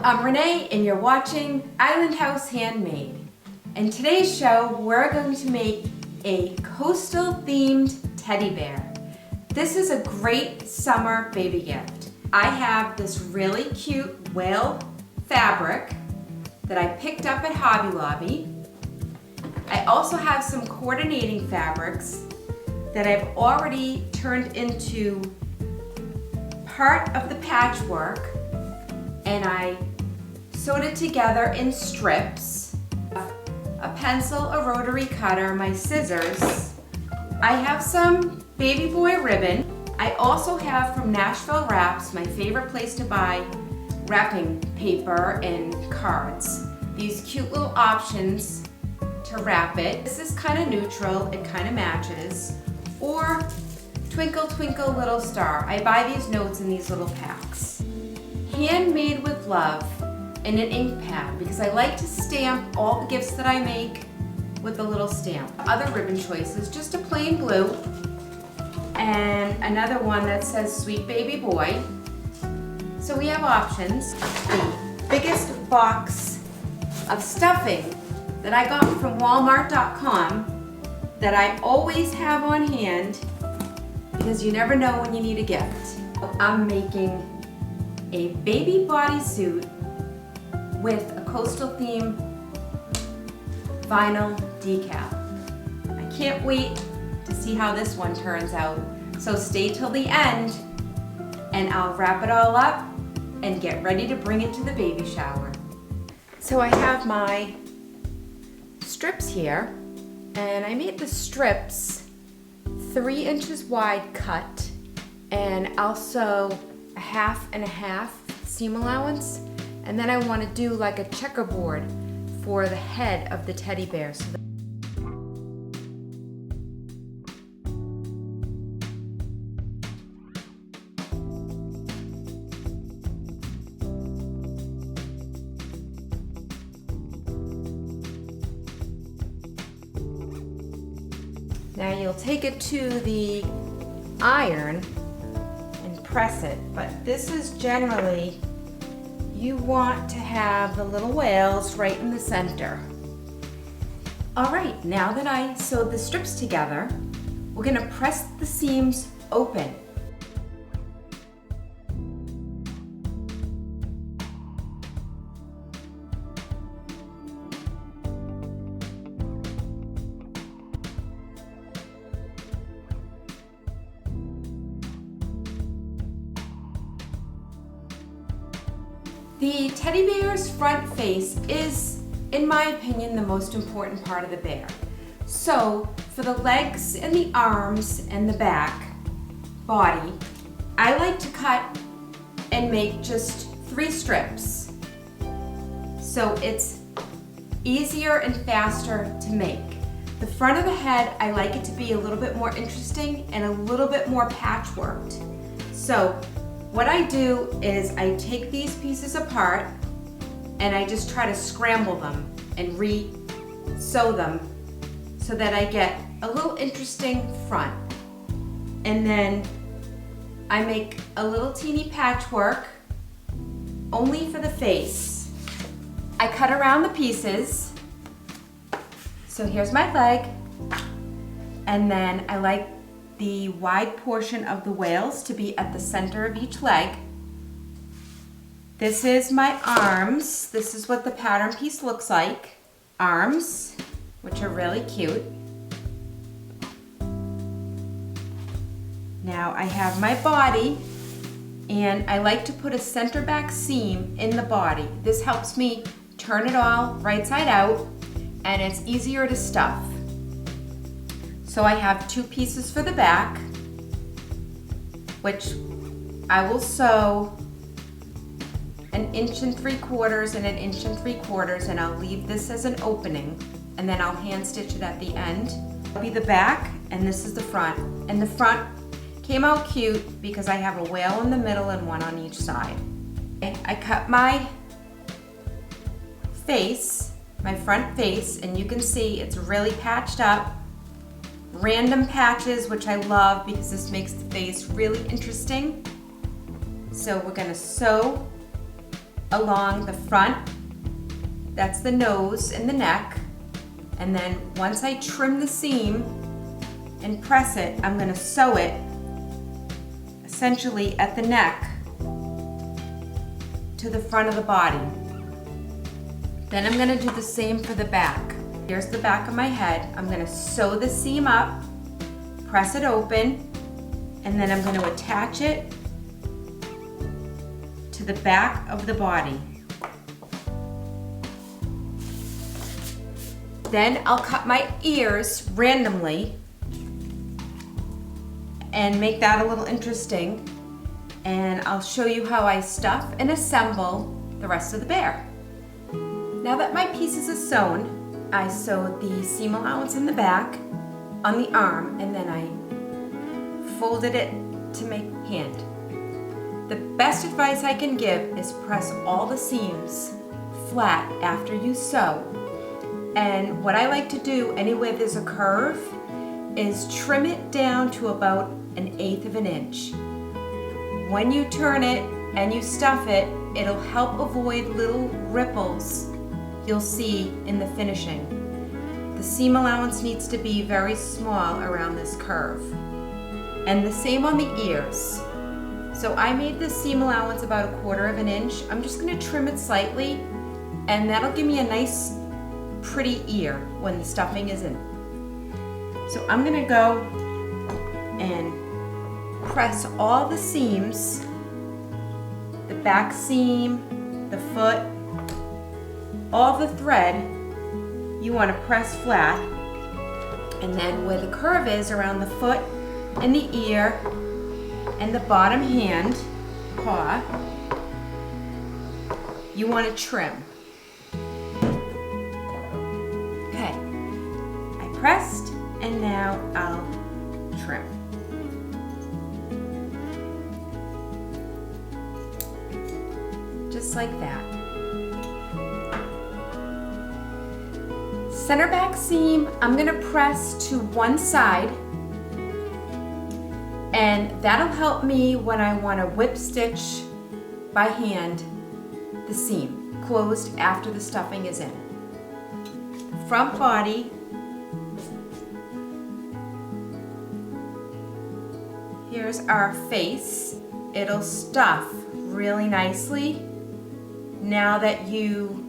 I'm Renee and you're watching Island House Handmade. In today's show, we're going to make a coastal themed teddy bear. This is a great summer baby gift. I have this really cute whale fabric that I picked up at Hobby Lobby. I also have some coordinating fabrics that I've already turned into part of the patchwork, and I sewed it together in strips. A pencil, a rotary cutter, my scissors. I have some baby boy ribbon. I also have from Nashville Wraps, my favorite place to buy wrapping paper and cards. These cute little options to wrap it. This is kind of neutral, it kind of matches. Or Twinkle Twinkle Little Star. I buy these notes in these little packs. Handmade with love in an ink pad because I like to stamp all the gifts that I make with a little stamp. Other ribbon choices, just a plain blue and another one that says Sweet Baby Boy. So we have options. The biggest box of stuffing that I got from Walmart.com that I always have on hand because you never know when you need a gift. I'm making a baby bodysuit with a coastal theme vinyl decal. I can't wait to see how this one turns out. So stay till the end and I'll wrap it all up and get ready to bring it to the baby shower. So I have my strips here, and I made the strips 3 inches wide cut and also a half and a half seam allowance. And then I want to do like a checkerboard for the head of the teddy bear. Now you'll take it to the iron and press it, but this is generally, you want to have the little whales right in the center. All right, now that I sewed the strips together, we're gonna press the seams open. The teddy bear's front face is, in my opinion, the most important part of the bear. So for the legs and the arms and the back body, I like to cut and make just 3 strips. So it's easier and faster to make. The front of the head, I like it to be a little bit more interesting and a little bit more patchworked. So what I do is I take these pieces apart and I just try to scramble them and re-sew them so that I get a little interesting front. And then I make a little teeny patchwork only for the face. I cut around the pieces. So here's my leg. And then I like the wide portion of the whales to be at the center of each leg. This is my arms. This is what the pattern piece looks like. Arms, which are really cute. Now I have my body, and I like to put a center back seam in the body. This helps me turn it all right side out, and it's easier to stuff. So I have 2 pieces for the back, which I will sew 1 3/4 and 1 3/4, and I'll leave this as an opening, and then I'll hand stitch it at the end. That'll be the back, and this is the front. And the front came out cute because I have a whale in the middle and 1 on each side. I cut my face, my front face, and you can see it's really patched up. Random patches, which I love because this makes the face really interesting. So we're gonna sew along the front, that's the nose and the neck, and then once I trim the seam and press it, I'm going to sew it essentially at the neck to the front of the body. Then I'm going to do the same for the back. Here's the back of my head. I'm going to sew the seam up, press it open, and then I'm going to attach it to the back of the body. Then I'll cut my ears randomly and make that a little interesting. And I'll show you how I stuff and assemble the rest of the bear. Now that my pieces are sewn, I sew the seam allowance in the back on the arm, and then I folded it to make hand. The best advice I can give is press all the seams flat after you sew. And what I like to do anywhere there's a curve is trim it down to about 1/8 of an inch. When you turn it and you stuff it, it'll help avoid little ripples you'll see in the finishing. The seam allowance needs to be very small around this curve. And the same on the ears. So I made the seam allowance about 1/4 of an inch. I'm just going to trim it slightly, and that'll give me a nice pretty ear when the stuffing is in. So I'm going to go and press all the seams, the back seam, the foot, all the thread you want to press flat, and then where the curve is around the foot and the ear and the bottom hand paw, you want to trim. Okay, I pressed, and now I'll trim. Just like that. Center back seam, I'm going to press to one side, and that'll help me when I want to whip stitch by hand the seam closed after the stuffing is in. Front body, here's our face. It'll stuff really nicely now that you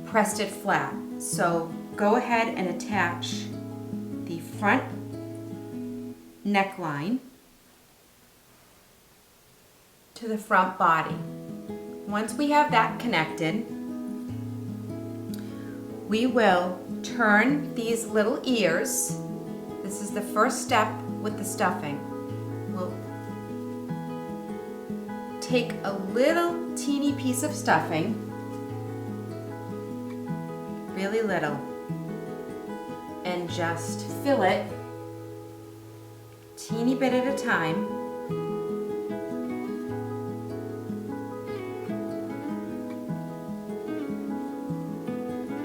pressed it flat. So go ahead and attach the front neckline to the front body. Once we have that connected, we will turn these little ears. This is the first step with the stuffing. We'll take a little teeny piece of stuffing, really little, and just fill it teeny bit at a time.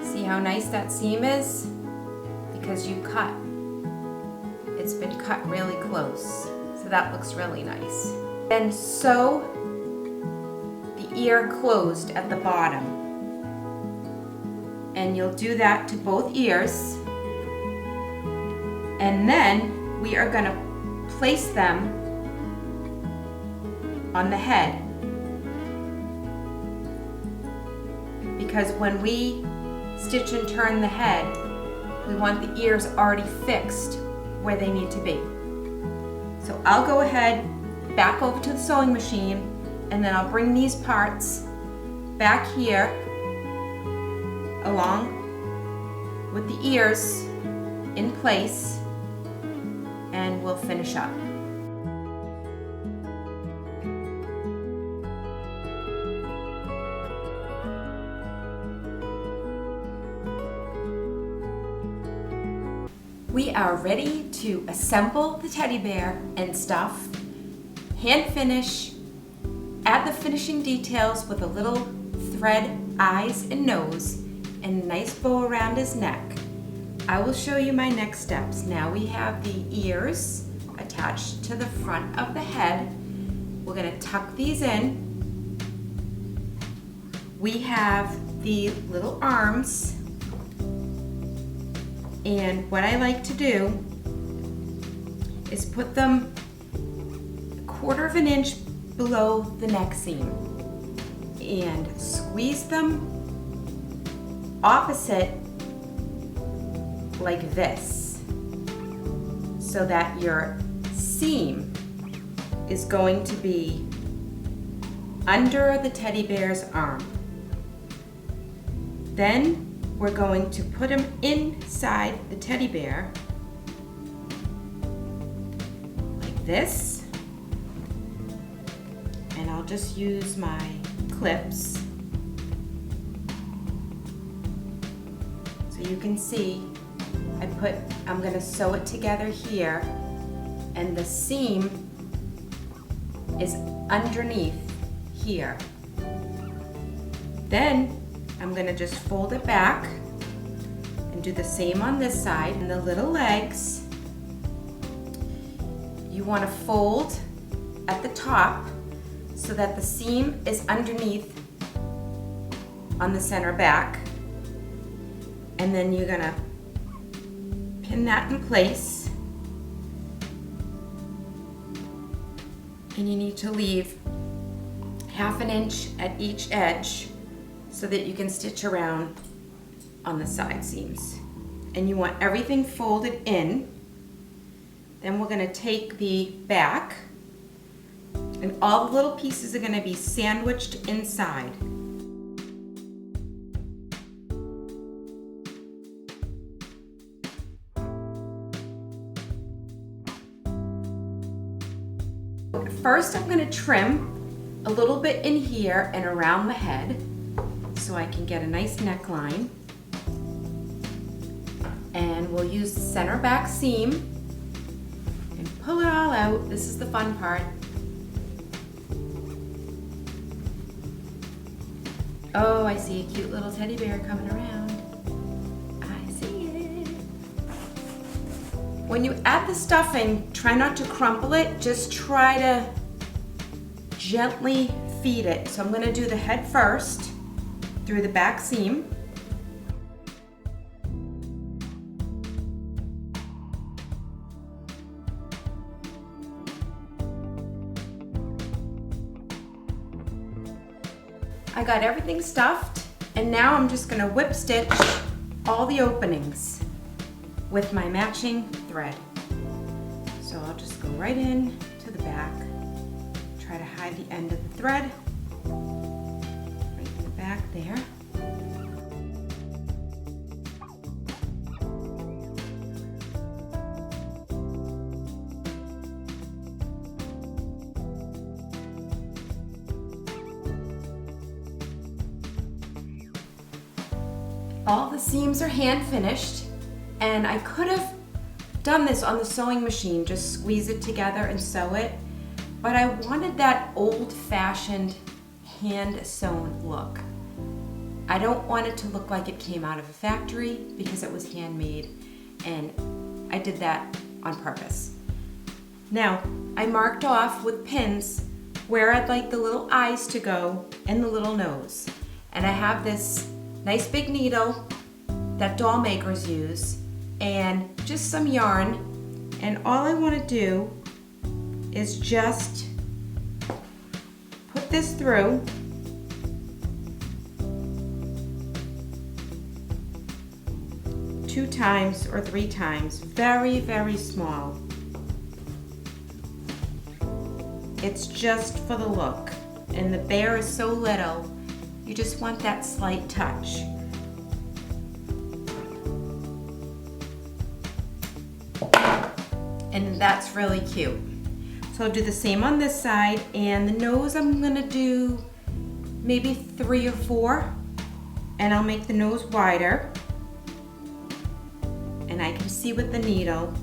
See how nice that seam is? Because you cut. It's been cut really close, so that looks really nice. Then sew the ear closed at the bottom. And you'll do that to both ears. And then we are going to place them on the head. Because when we stitch and turn the head, we want the ears already fixed where they need to be. So I'll go ahead, back over to the sewing machine, and then I'll bring these parts back here along with the ears in place, and we'll finish up. We are ready to assemble the teddy bear and stuff, hand finish, add the finishing details with a little thread eyes and nose, and a nice bow around his neck. I will show you my next steps. Now we have the ears attached to the front of the head. We're going to tuck these in we have the little arms, and what I like to do is put them 1/4 of an inch below the neck seam and squeeze them opposite like this, so that your seam is going to be under the teddy bear's arm. Then we're going to put them inside the teddy bear like this, and I'll just use my clips so you can see. I'm going to sew it together here, and the seam is underneath here. Then I'm going to just fold it back and do the same on this side. And the little legs, you want to fold at the top so that the seam is underneath on the center back, and then you're going to pin that in place, and you need to leave 1/2 inch at each edge so that you can stitch around on the side seams. And you want everything folded in. Then we're going to take the back, and all the little pieces are going to be sandwiched inside. First, I'm going to trim a little bit in here and around the head so I can get a nice neckline. And we'll use the center back seam and pull it all out. This is the fun part. Oh, I see a cute little teddy bear coming around. I see it. When you add the stuffing, try not to crumple it. Just try to gently feed it. So I'm going to do the head first through the back seam. I got everything stuffed, and now I'm just going to whip stitch all the openings with my matching thread. So I'll just go right in to the back, try to hide the end of the thread, right in the back there. All the seams are hand finished, and I could have done this on the sewing machine, just squeeze it together and sew it, but I wanted that old-fashioned hand sewn look. I don't want it to look like it came out of a factory because it was handmade, and I did that on purpose. Now, I marked off with pins where I'd like the little eyes to go and the little nose, and I have this nice big needle that doll makers use and just some yarn, and all I want to do is just put this through two times or three times, very, very small. It's just for the look, and the bear is so little, you just want that slight touch. And that's really cute. So I'll do the same on this side, and the nose I'm gonna do maybe 3 or 4, and I'll make the nose wider. And I can see with the needle,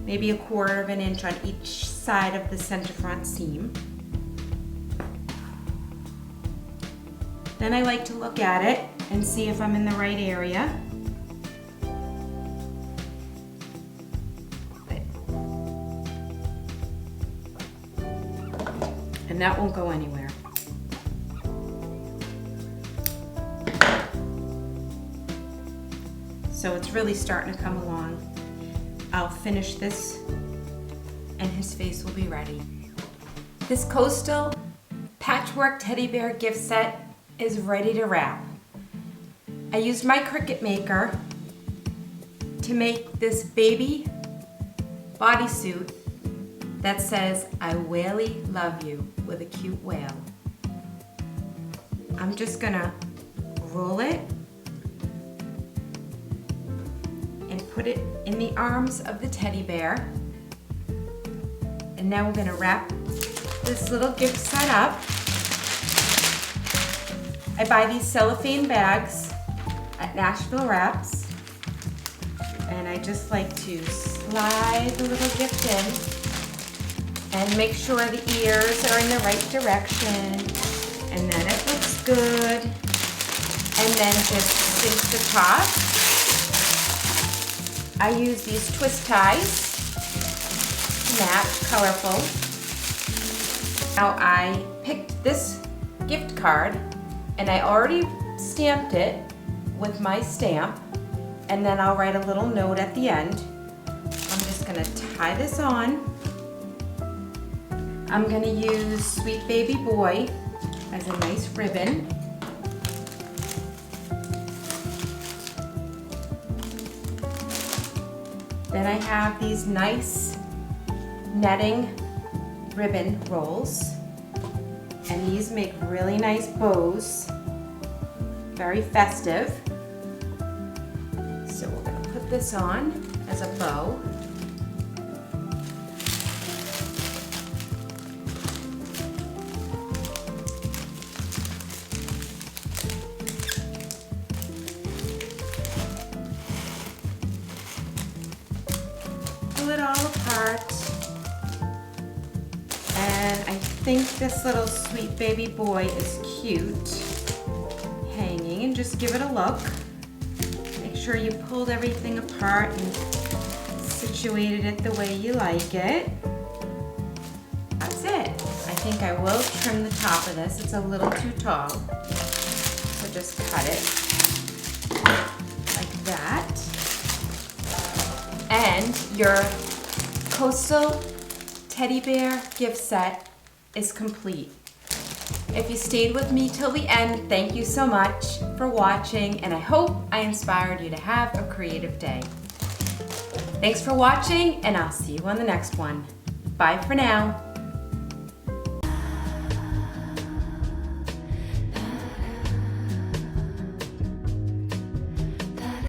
maybe 1/4 of an inch on each side of the center front seam. Then I like to look at it and see if I'm in the right area. And that won't go anywhere. so it's really starting to come along. I'll finish this and his face will be ready. This coastal patchwork teddy bear gift set is ready to wrap. I used my Cricut maker to make this baby bodysuit that says, "I whaley love you," with a cute whale. I'm just gonna roll it and put it in the arms of the teddy bear. And now we're gonna wrap this little gift set up. I buy these cellophane bags at Nashville Wraps. And I just like to slide the little gift in and make sure the ears are in the right direction. And then it looks good. And then just cinch the top. I use these twist ties to match, colorful. Now I picked this gift card and I already stamped it with my stamp, and then I'll write a little note at the end. I'm just gonna tie this on. I'm gonna use Sweet Baby Boy as a nice ribbon. Then I have these nice netting ribbon rolls, and these make really nice bows, very festive. So we're going to put this on as a bow. Pull it all apart. And I think this little Sweet Baby Boy is cute, hanging, and just give it a look. Make sure you pulled everything apart and situated it the way you like it. That's it. I think I will trim the top of this. It's a little too tall. So just cut it like that. And your coastal teddy bear gift set is complete. If you stayed with me till the end, thank you so much for watching, and I hope I inspired you to have a creative day. Thanks for watching, and I'll see you on the next one. Bye for now.